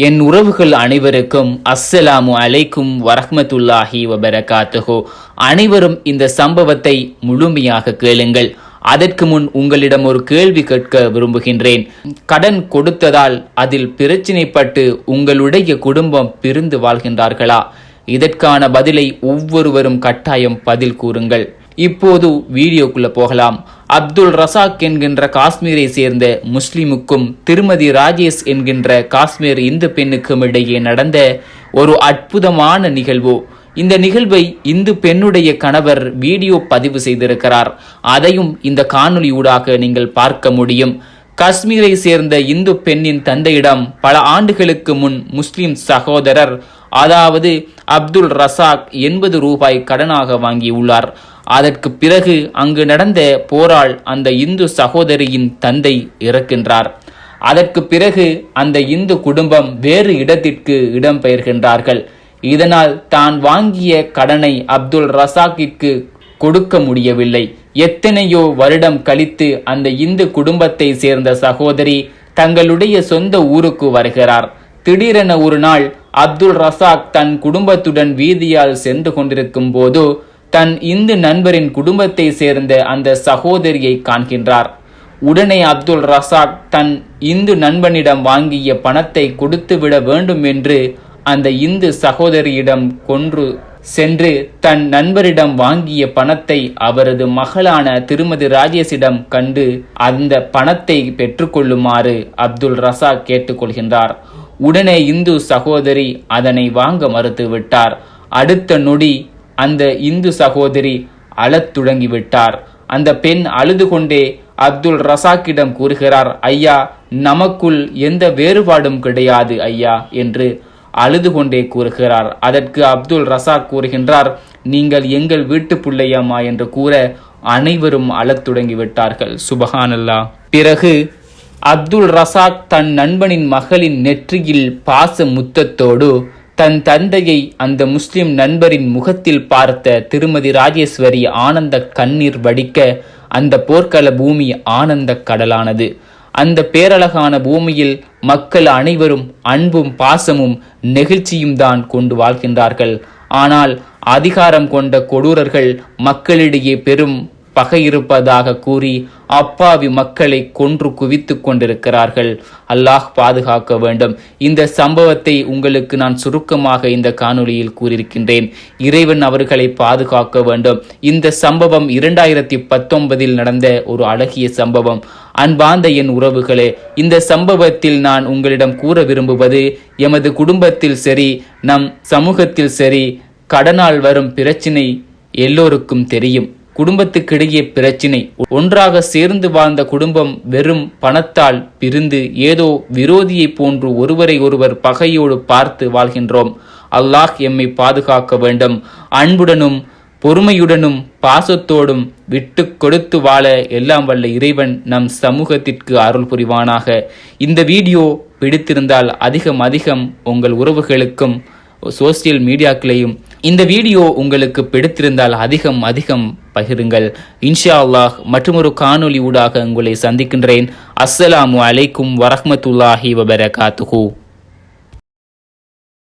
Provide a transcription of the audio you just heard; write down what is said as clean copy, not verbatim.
என் உறவுகள் அனைவருக்கும் அஸ்ஸலாமு அலைக்கும் வரஹ்மத்துல்லாஹி வபரகாத்துஹு. அனைவரும் இந்த சம்பவத்தை முழுமையாக கேளுங்கள். அதற்கு முன் உங்களிடம் ஒரு கேள்வி கேட்க விரும்புகின்றேன். கடன் கொடுத்ததால் அதில் பிரச்சினைப்பட்டு உங்களுடைய குடும்பம் பிரிந்து வாழ்கின்றார்களா? இதற்கான பதிலை ஒவ்வொருவரும் கட்டாயம் பதில் கூறுங்கள். இப்போது வீடியோக்குள்ள போகலாம். அப்துல் ரசாக் என்கின்ற காஷ்மீரை சேர்ந்த முஸ்லிமுக்கும் திருமதி ராஜேஷ் என்கின்ற காஷ்மீர் இந்து பெண்ணுக்கும் இடையே நடந்த ஒரு அற்புதமான நிகழ்வு. இந்த நிகழ்வை இந்து பெண்ணுடைய கணவர் வீடியோ பதிவு செய்திருக்கிறார். அதையும் இந்த காணொளியூடாக நீங்கள் பார்க்க முடியும். காஷ்மீரை சேர்ந்த இந்து பெண்ணின் தந்தையிடம் பல ஆண்டுகளுக்கு முன் முஸ்லிம் சகோதரர் அதாவது அப்துல் ரசாக் 80 ரூபாய் கடனாக வாங்கியுள்ளார். அதற்கு பிறகு அங்கு நடந்த போரால் அந்த இந்து சகோதரியின் தந்தை இறக்கின்றார். அதற்கு பிறகு அந்த இந்து குடும்பம் வேறு இடத்திற்கு இடம்பெயர்கின்றார்கள். இதனால் தான் வாங்கிய கடனை அப்துல் ரசாக்கிற்கு கொடுக்க முடியவில்லை. எத்தனையோ வருடம் கழித்து அந்த இந்து குடும்பத்தை சேர்ந்த சகோதரி தங்களுடைய சொந்த ஊருக்கு வருகிறார். திடீரென ஒரு நாள் அப்துல் ரசாக் தன் குடும்பத்துடன் வீதியால் சென்று கொண்டிருக்கும் போது தன் இந்து நண்பரின் குடும்பத்தை சேர்ந்த அந்த சகோதரியை காண்கின்றார். உடனே அப்துல் ரசாக் தன் இந்து நண்பனிடம் வாங்கிய பணத்தை கொடுத்துவிட வேண்டும் என்று அந்த இந்து சகோதரியிடம் கொன்று சென்று தன் நண்பரிடம் வாங்கிய பணத்தை அவரது மகளான திருமதி ராஜேஷிடம் கண்டு அந்த பணத்தை பெற்றுக்கொள்ளுமாறு அப்துல் ரசாக் கேட்டுக்கொள்கின்றார். உடனே இந்து சகோதரி அதனை வாங்க மறுத்துவிட்டார். அடுத்த நொடி அந்த இந்து சகோதரி அழத் தொடங்கிவிட்டார். அந்த பெண் அழுது கொண்டே அப்துல் ரசாக்கிடம் கூறுகிறார், ஐயா, நமக்குள் எந்த வேறுபாடும் கிடையாது ஐயா என்று அழுது கொண்டே கூறுகிறார். அதற்கு அப்துல் ரசாக் கூறுகின்றார், நீங்கள் எங்கள் வீட்டு பிள்ளையம்மா என்று கூற அனைவரும் அழத் தொடங்கிவிட்டார்கள். சுபஹானல்லாஹ். பிறகு அப்துல் ரசாக் தன் நண்பனின் மகளின் நெற்றியில் பாச முத்தத்தோடு தன் தந்தையை அந்த முஸ்லிம் நண்பரின் முகத்தில் பார்த்த திருமதி ராஜேஸ்வரி ஆனந்த கண்ணீர் வடிக்க அந்த போர்க்கள பூமி ஆனந்த கடலானது. அந்த பேரழகான பூமியில் மக்கள் அனைவரும் அன்பும் பாசமும் நெகிழ்ச்சியும் தான் கொண்டு வாழ்கின்றார்கள். ஆனால் அதிகாரம் கொண்ட கொடூரர்கள் மக்களிடையே பெரும் பகை இருப்பதாக கூறி அப்பாவி மக்களை கொன்று குவித்து கொண்டிருக்கிறார்கள். அல்லாஹ் பாதுகாக்க வேண்டும். இந்த சம்பவத்தை உங்களுக்கு நான் சுருக்கமாக இந்த காணொளியில் கூறியிருக்கின்றேன். இறைவன் அவர்களை பாதுகாக்க வேண்டும். இந்த சம்பவம் 2019 நடந்த ஒரு அழகிய சம்பவம். அன்பார்ந்த என் உறவுகளே, இந்த சம்பவத்தில் நான் உங்களிடம் கூற விரும்புவது, எமது குடும்பத்தில் சரி, நம் சமூகத்தில் சரி, கடனால் வரும் பிரச்சினை எல்லோருக்கும் தெரியும். குடும்பத்துக்கிடையே பிரச்சினை. ஒன்றாக சேர்ந்து வாழ்ந்த குடும்பம் வெறும் பணத்தால் பிரிந்து ஏதோ விரோதியை போன்று ஒருவரை ஒருவர் பகையோடு பார்த்து வாழ்கின்றோம். அல்லாஹ் எம்மை பாதுகாக்க வேண்டும். அன்புடனும் பொறுமையுடனும் பாசத்தோடும் விட்டு கொடுத்து வாழ எல்லாம் வல்ல இறைவன் நம் சமூகத்திற்கு அருள் புரிவானாக. இந்த வீடியோ பிடித்திருந்தால் அதிகம் உங்கள் உறவுகளுக்கும் சோசியல் மீடியாக்களையும் இந்த வீடியோ உங்களுக்கு பிடித்திருந்தால் அதிகம் பகிருங்கள். இன்ஷா அல்லாஹ் மற்றொரு காணொளி ஊடாக உங்களை சந்திக்கின்றேன். அஸ்ஸலாமு அலைக்கும் வரஹ்மத்துல்லாஹி வபரகாத்துஹு.